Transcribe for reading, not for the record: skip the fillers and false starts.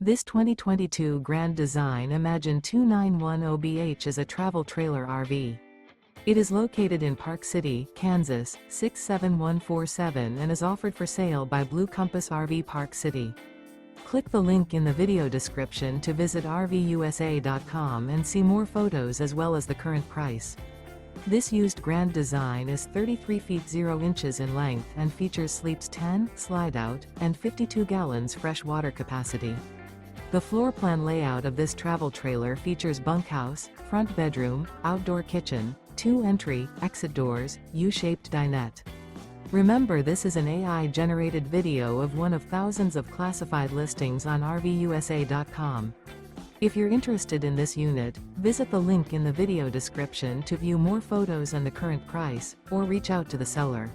This 2022 Grand Design Imagine 291OBH is a travel trailer RV. It is located in Park City, Kansas, 67147 and is offered for sale by Blue Compass RV Park City. Click the link in the video description to visit RVUSA.com and see more photos as well as the current price. This used Grand Design is 33 feet 0 inches in length and features sleeps 10, slide-out, and 52 gallons fresh water capacity. The floor plan layout of this travel trailer features bunkhouse, front bedroom, outdoor kitchen, 2 entry, exit doors, U-shaped dinette. Remember, this is an AI-generated video of one of thousands of classified listings on RVUSA.com. If you're interested in this unit, visit the link in the video description to view more photos and the current price, or reach out to the seller.